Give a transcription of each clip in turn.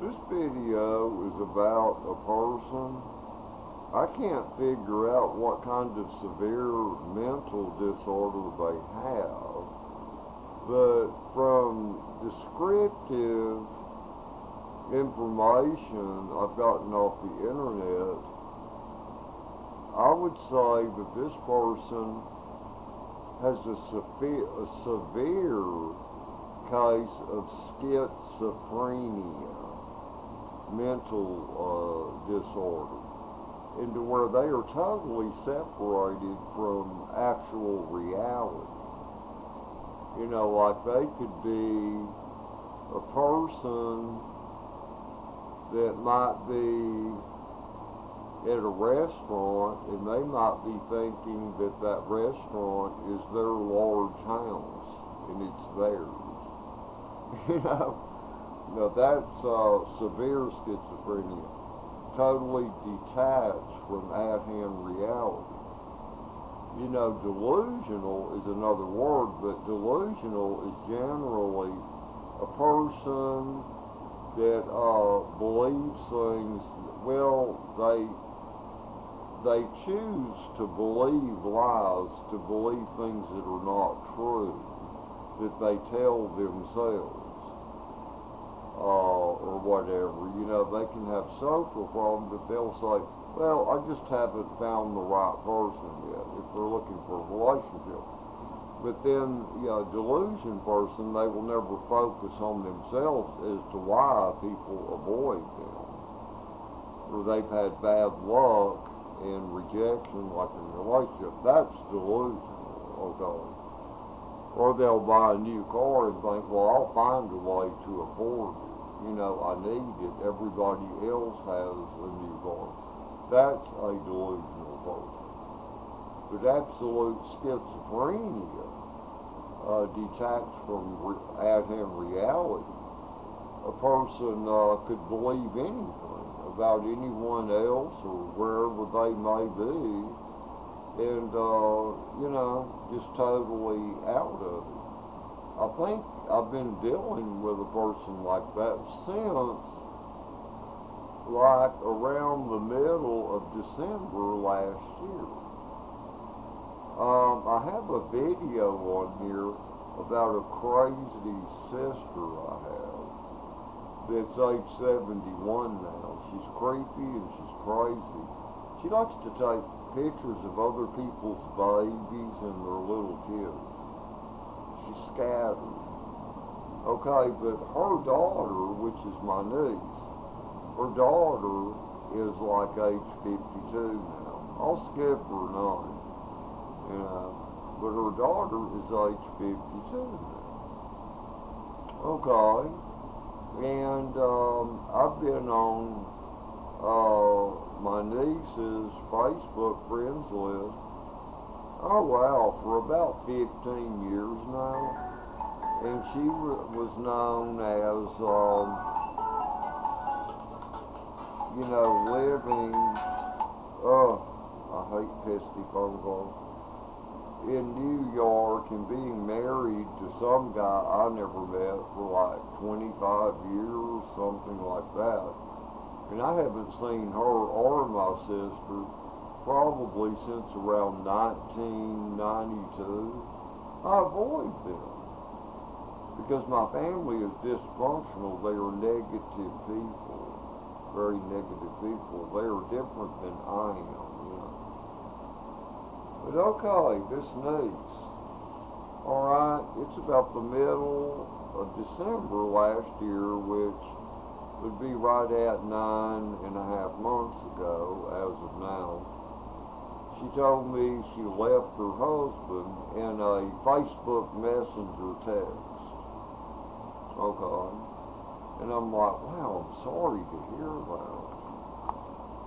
This video is about a person. I can't figure out what kind of severe mental disorder they have, but from descriptive information I've gotten off the internet, I would say that this person has a severe case of schizophrenia, mental disorder, into where they are totally separated from actual reality. You know, like they could be a person that might be at a restaurant and they might be thinking that that restaurant is their large house and it's theirs. You know, now that's severe schizophrenia, totally detached from at-hand reality. You know, delusional is another word, but delusional is generally a person that believes things. Well, they choose to believe lies, to believe things that are not true, that they tell themselves. Or whatever. You know, they can have social problems, but they'll say, well, I just haven't found the right person yet, if they're looking for a relationship. But then, you know, a delusion person, they will never focus on themselves as to why people avoid them. Or they've had bad luck and rejection, like in a relationship. That's delusional, okay? Or they'll buy a new car and think, well, I'll find a way to afford it. You know, I need it. Everybody else has a new car. That's a delusional person. But absolute schizophrenia, detached from at-hand reality, a person could believe anything about anyone else or wherever they may be, and you know, just totally out of it. I think I've been dealing with a person like that since like around the middle of December last year. I have a video on here about a crazy sister I have that's age 71 now. She's creepy and she's crazy. She likes to take pictures of other people's babies and their little kids. She's scattered. Okay, but her daughter, which is my niece, her daughter is like age 52 now. I'll skip her name, you know, but her daughter is age 52 now. Okay, and I've been on my niece's Facebook friends list, oh wow, for about 15 years now. And she was known as, you know, living, I hate pesky phone calls, in New York and being married to some guy I never met for like 25 years, something like that. And I haven't seen her or my sister probably since around 1992. I avoid them because my family is dysfunctional. They are negative people, very negative people. They are different than I am, you know. But okay, this niece, alright, it's about the middle of December last year, which would be right at 9.5 months ago as of now. She told me she left her husband in a Facebook Messenger text. Okay. And I'm like, wow, I'm sorry to hear that.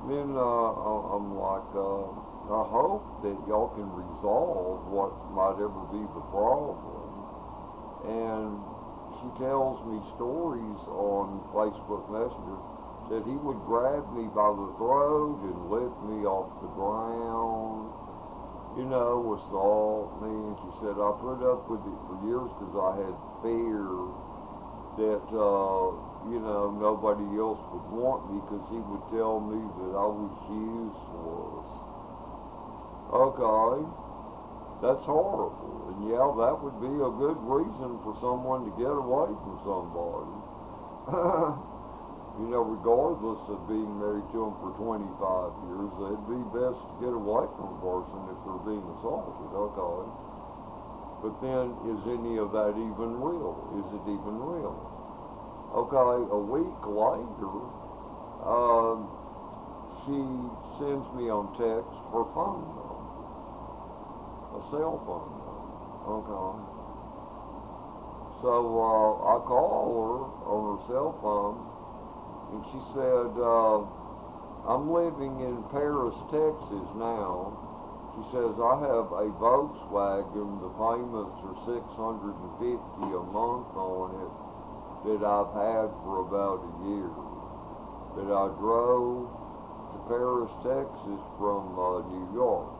Then I'm like, I hope that y'all can resolve what might ever be the problem. And she tells me stories on Facebook Messenger that he would grab me by the throat and lift me off the ground, you know, assault me. And she said, I put up with it for years because I had fear that, you know, nobody else would want me because he would tell me that I was useless. Okay, that's horrible. And yeah, that would be a good reason for someone to get away from somebody. You know, regardless of being married to them for 25 years, it'd be best to get away from a person if they're being assaulted. Okay. But then, is any of that even real? Is it even real? Okay, a week later, she sends me on text her phone number, a cell phone number. Okay. So I call her on her cell phone, and she said, I'm living in Paris, Texas now. She says, I have a Volkswagen, the payments are $650 a month on it, that I've had for about a year. That I drove to Paris, Texas from New York.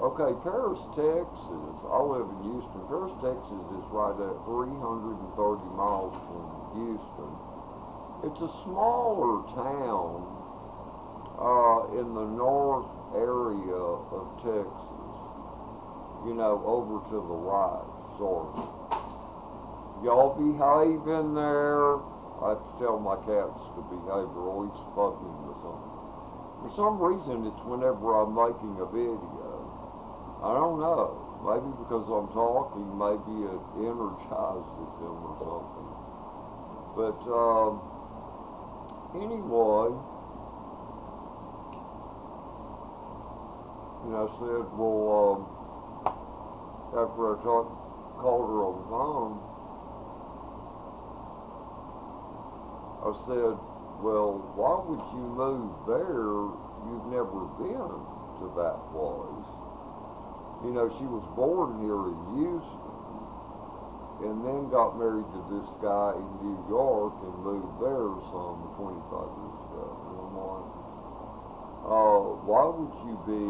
Okay, Paris, Texas, I live in Houston. Paris, Texas is right at 330 miles from Houston. It's a smaller town in the north area of Texas, you know, over to the right, sort of. Y'all behave in there. I have to tell my cats to behave, they're always fucking with something. For some reason, it's whenever I'm making a video. I don't know. Maybe because I'm talking, maybe it energizes them or something. But anyway, and I said, well, after I called her on the phone, I said, well, why would you move there? You've never been to that place. You know, she was born here in Houston and then got married to this guy in New York and moved there some 25 years ago. And I'm like, why would you be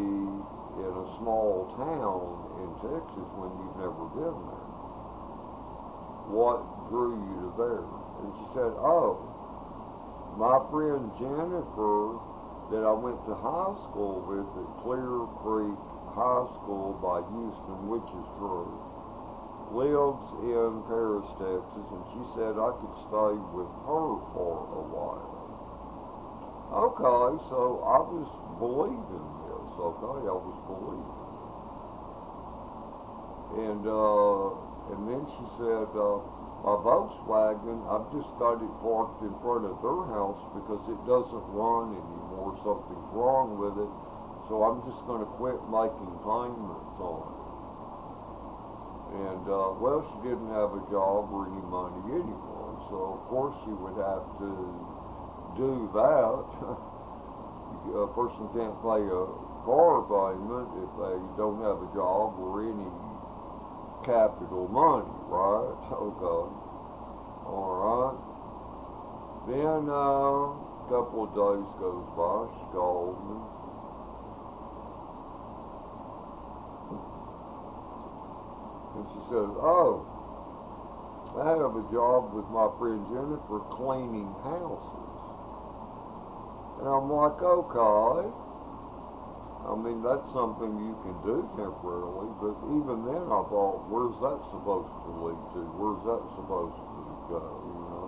in a small town in Texas when you've never been there? What drew you to there? And she said, oh, my friend Jennifer that I went to high school with at Clear Creek High School by Houston, which is true, lives in Paris, Texas, and she said I could stay with her for a while. Okay, so I was believing this, okay, I was believing. And then she said, my Volkswagen, I've just got it parked in front of their house because it doesn't run anymore, something's wrong with it, so I'm just going to quit making payments on it. And, well, she didn't have a job or any money anymore, so of course she would have to do that. A person can't pay a car payment if they don't have a job or any capital money, right? Okay. Alright. Then a couple of days goes by, she called me. And she says, oh, I have a job with my friend Jennifer cleaning houses. And I'm like, okay. I mean, that's something you can do temporarily, but even then I thought, where's that supposed to lead to? Where's that supposed to go, you know?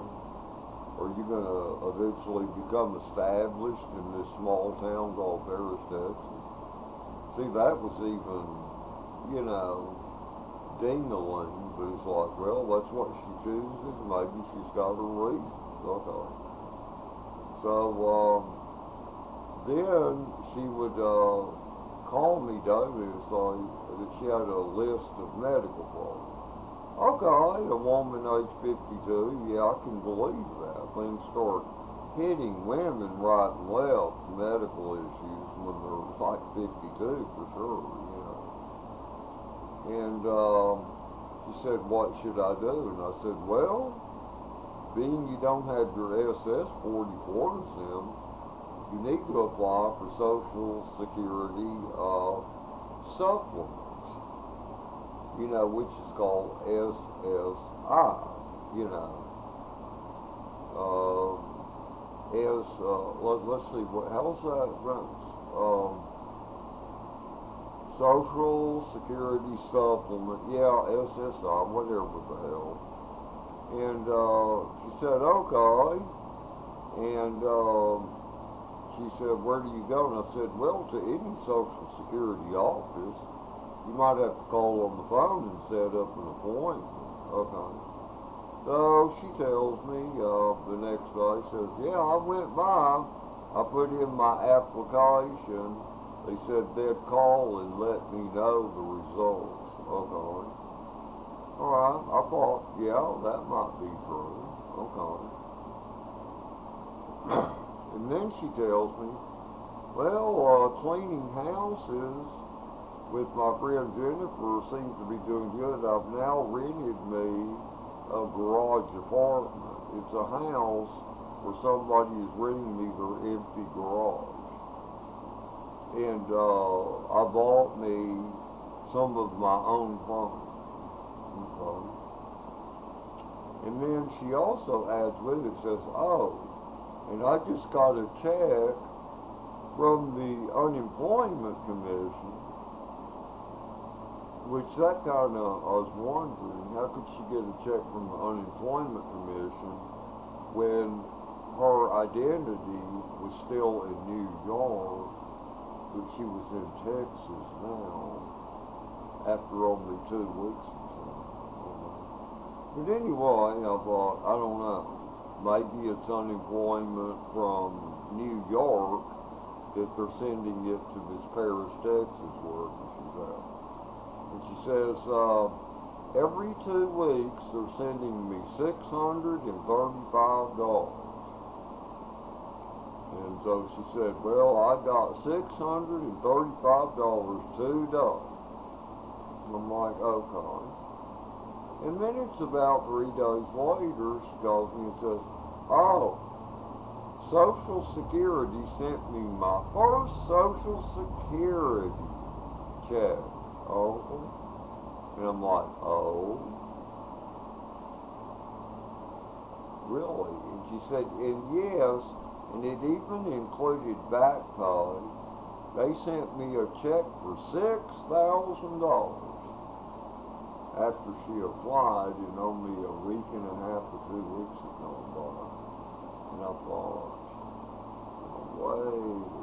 Are you going to eventually become established in this small town called Paris, Texas? See, that was even, you know, dingling, but it's like, well, that's what she chooses. Maybe she's got her reasons. Okay. So, then she would call me daily and say that she had a list of medical problems. Okay, a woman age 52, yeah, I can believe that. Things start hitting women right and left, medical issues, when they're like 52 for sure, you know. And she said, what should I do? And I said, well, being you don't have your SS 44s in, you need to apply for Social Security supplements, you know, which is called SSI, you know. as, let's see, how's that runs? Social Security Supplement, yeah, SSI, whatever the hell. And she said, okay. And she said, where do you go? And I said, well, to any Social Security office. You might have to call on the phone and set up an appointment. Okay. So she tells me the next day, says, yeah, I went by. I put in my application. They said they'd call and let me know the results. Okay. All right. I thought, yeah, that might be true. Okay. And then she tells me, well, cleaning houses with my friend Jennifer seems to be doing good. I've now rented me a garage apartment. It's a house where somebody is renting me their empty garage. And I bought me some of my own furniture. Okay. And then she also adds with it, says, oh, and I just got a check from the Unemployment Commission. Which that kind of, I was wondering, how could she get a check from the Unemployment Commission when her identity was still in New York, but she was in Texas now, after only 2 weeks or so. But anyway, I thought, I don't know, maybe it's unemployment from New York that they're sending it to this Paris, Texas wherever she's at. And she says, every 2 weeks they're sending me $635. And so she said, well, I got $635 today. I'm like, okay. And then it's about 3 days later, she calls me and says, oh, Social Security sent me my first Social Security check. Oh, and I'm like, oh, really? And she said, and yes, and it even included back pay. They sent me a check for $6,000 after she applied, and only a week and a half or 2 weeks had gone by. And I thought, wait.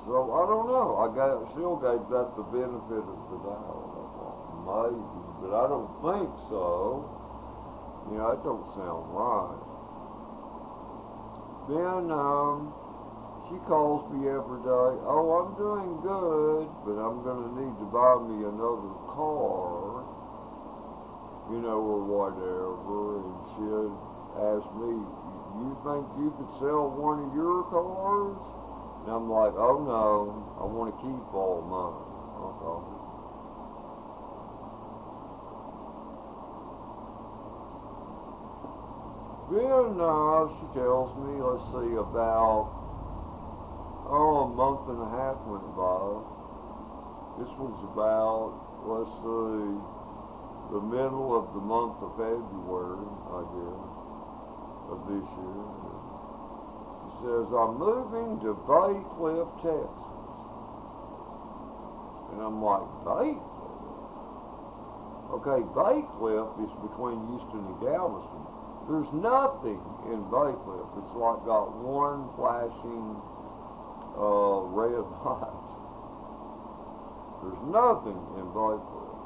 So I don't know. Still gave that the benefit of the doubt. I thought maybe, but I don't think so. You know, it don't sound right. Then she calls me every day. Oh, I'm doing good, but I'm gonna need to buy me another car. You know, or whatever. And she'd ask me, you think you could sell one of your cars? And I'm like, oh no, I want to keep all mine. Okay. Then she tells me, let's see, about, a month and a half went by. This was about, let's see, the middle of the month of February, I guess, of this year. Says, I'm moving to Bay Cliff, Texas. And I'm like, Bay Cliff? Okay, Bay Cliff is between Houston and Galveston. There's nothing in Bay Cliff. It's like got one flashing red light. There's nothing in Bay Cliff.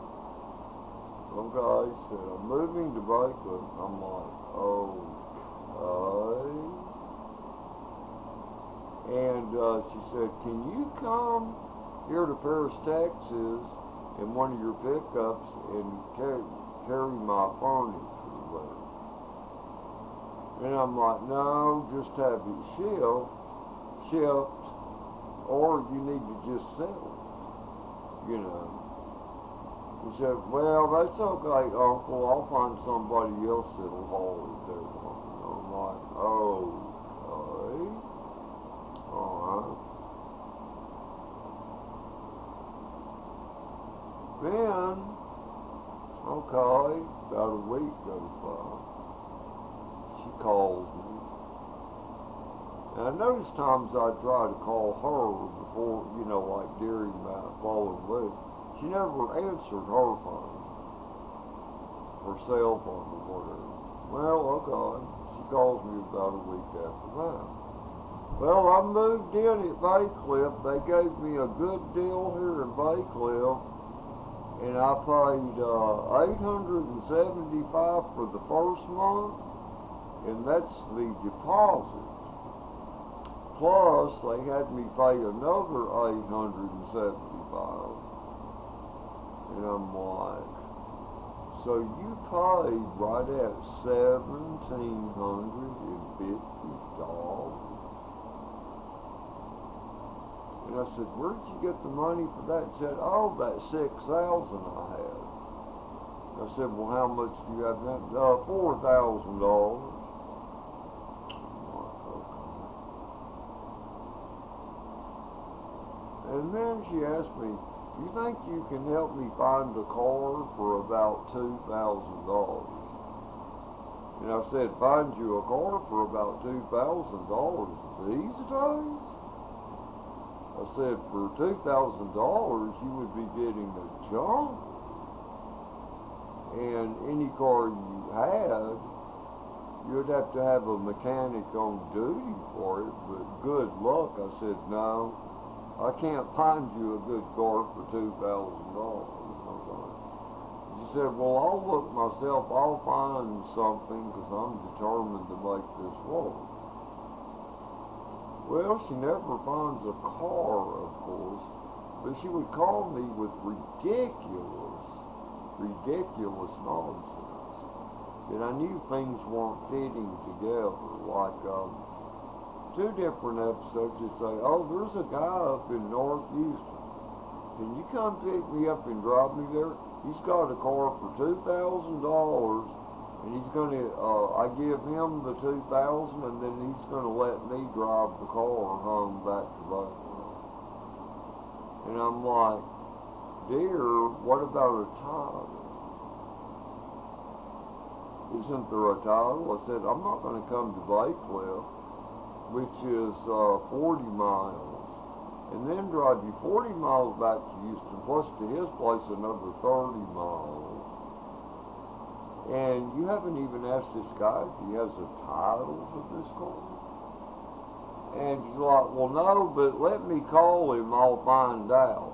Okay, said, I'm moving to Bay Cliff. I'm like, okay. And she said, can you come here to Paris, Texas in one of your pickups and carry my furniture there? And I'm like, no, just have it shipped, or you need to just sell it, you know. He said, well, that's okay, Uncle. I'll find somebody else that'll haul it there. I'm like, okay. Alright. Then, okay, about a week goes by. she calls me. And I notice times I try to call her before, like during that following week. She never answered her phone, her cell phone or whatever. Well, okay. She calls me about a week after that. Well, I moved in at Baycliff. They gave me a good deal here in Baycliff, and I paid $875 for the first month, and that's the deposit. Plus, they had me pay another $875, and I'm like, so you paid right at $1,750. And I said, where'd you get the money for that? He said, oh, that $6,000 I had. I said, well, how much do you have now? $4,000. And then she asked me, do you think you can help me find a car for about $2,000? And I said, find you a car for about $2,000 these days? I said, for $2,000 you would be getting a junk. And any car you had, you'd have to have a mechanic on duty for it, but good luck. I said, no, I can't find you a good car for $2,000. She said, well, I'll look myself, I'll find something because I'm determined to make this work. Well, she never finds a car, of course, but she would call me with ridiculous nonsense. And I knew things weren't fitting together. Like, 2 different episodes, she'd say, oh, there's a guy up in North Houston. Can you come pick me up and drive me there? He's got a car for $2,000. And he's going to, I give him the $2,000, and then he's going to let me drive the car home back to Buffalo. And I'm like, dear, what about a title? Isn't there a title? I said, I'm not going to come to Baycliff, which is 40 miles, and then drive you 40 miles back to Houston, plus to his place another 30 miles. And you haven't even asked this guy if he has the titles of this car. And she's like, well, no, but let me call him, I'll find out.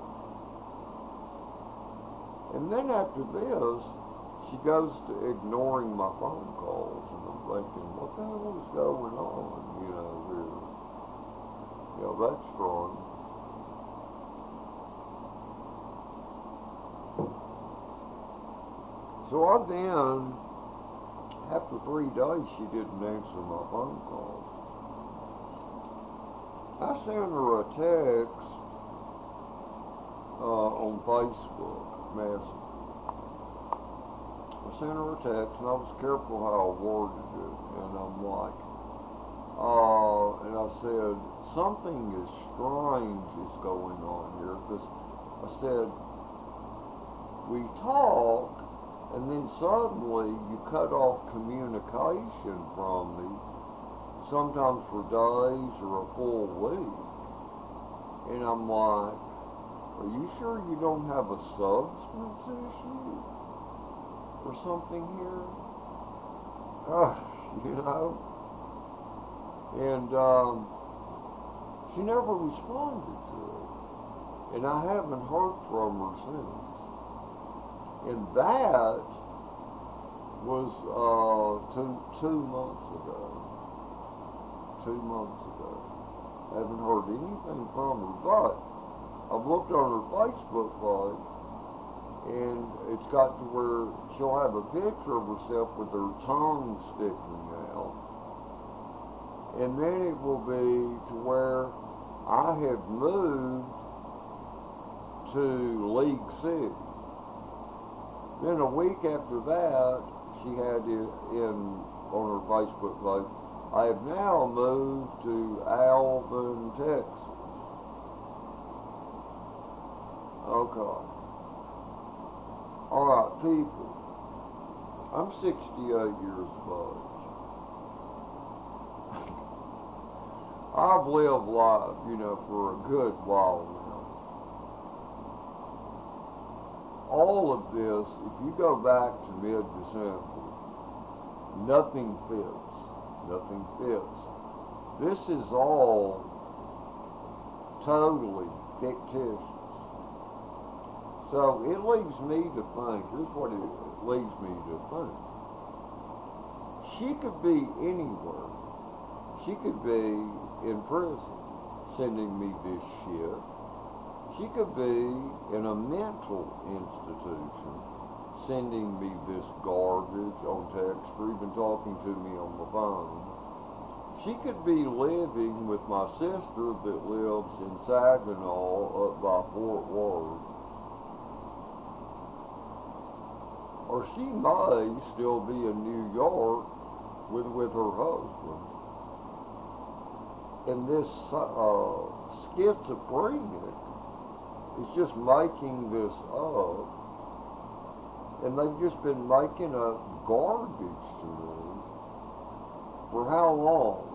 And then after this, she goes to ignoring my phone calls, and I'm thinking, what the hell is going on, here? Yeah, that's fun. So I then, after 3 days, she didn't answer my phone calls. I sent her a text on Facebook Messenger. I sent her a text, and I was careful how I worded it. And I'm like, and I said, something is strange is going on here. Because I said, we talk, and then suddenly you cut off communication from me, sometimes for days or a full week. And I'm like, are you sure you don't have a substance issue or something here? And she never responded to it. And I haven't heard from her since. And that was 2 months ago. 2 months ago. I haven't heard anything from her, but I've looked on her Facebook page, and it's got to where she'll have a picture of herself with her tongue sticking out. And then it will be to where I have moved to League City. Then a week after that, she had on her Facebook page, I have now moved to Alvin, Texas. Okay. Alright, people. I'm 68 years of age. I've lived life, for a good while now. All of this, if you go back to mid-December, nothing fits. Nothing fits. This is all totally fictitious. So it leaves me to think, here's what it leads me to think. She could be anywhere. She could be in prison sending me this shit. She could be in a mental institution sending me this garbage on text or even talking to me on the phone. She could be living with my sister that lives in Saginaw up by Fort Worth. Or she may still be in New York with her husband. And this schizophrenic is just making this up. And they've just been making up garbage to me. For how long?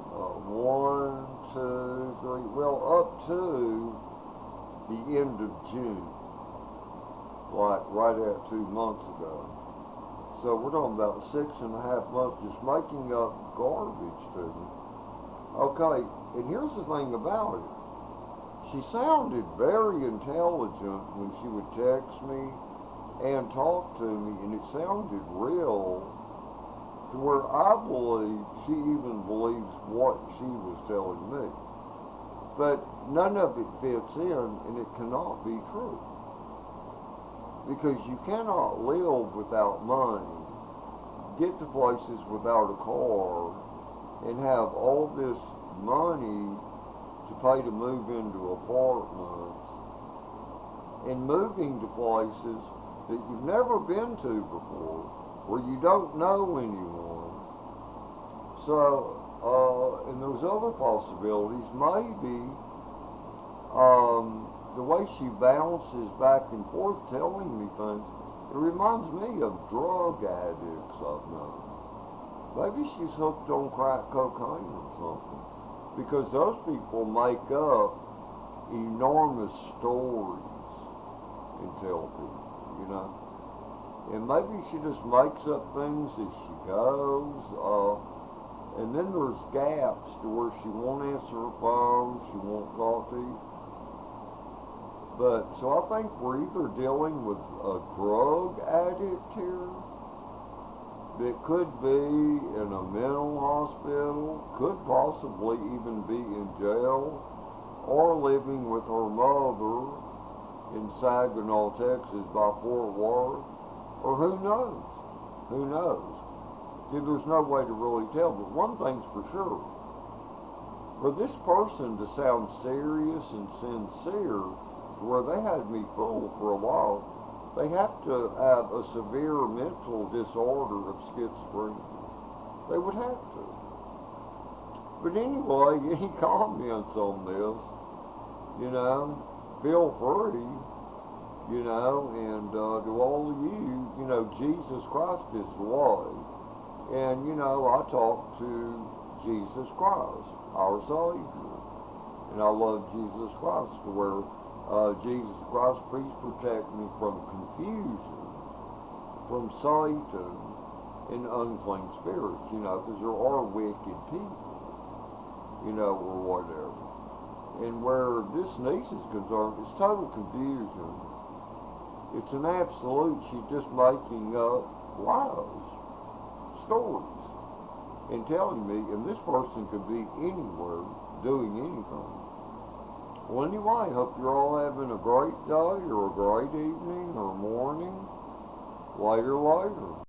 1, 2, 3, well, up to the end of June. Like right at 2 months ago. So we're talking about 6.5 months just making up garbage to me. Okay, and here's the thing about it. She sounded very intelligent when she would text me and talk to me, and it sounded real to where I believe she even believes what she was telling me. But none of it fits in, and it cannot be true. Because you cannot live without money, get to places without a car, and have all this money to pay to move into apartments, and moving to places that you've never been to before, where you don't know anyone. So, and there's other possibilities. Maybe the way she bounces back and forth telling me things, it reminds me of drug addicts I've known. Maybe she's hooked on crack cocaine or something. Because those people make up enormous stories and tell people, And maybe she just makes up things as she goes. And then there's gaps to where she won't answer her phone, she won't talk to you. But, so I think we're either dealing with a drug addict here that could be in a mental hospital, could possibly even be in jail, or living with her mother in Saginaw, Texas by Fort Worth, or who knows? Who knows? See, there's no way to really tell, but one thing's for sure. For this person to sound serious and sincere, where they had me fooled for a while, they have to have a severe mental disorder of schizophrenia. They would have to. But anyway, any comments on this, feel free, and to all of you, Jesus Christ is the way. And, I talk to Jesus Christ, our Savior. And I love Jesus Christ to where Jesus Christ, please protect me from confusion, from Satan, and unclean spirits, because there are wicked people, or whatever. And where this niece is concerned, it's total confusion. It's an absolute, she's just making up lies, stories, and telling me, and this person could be anywhere doing anything. Well, anyway, hope you're all having a great day, or a great evening, or morning. Later.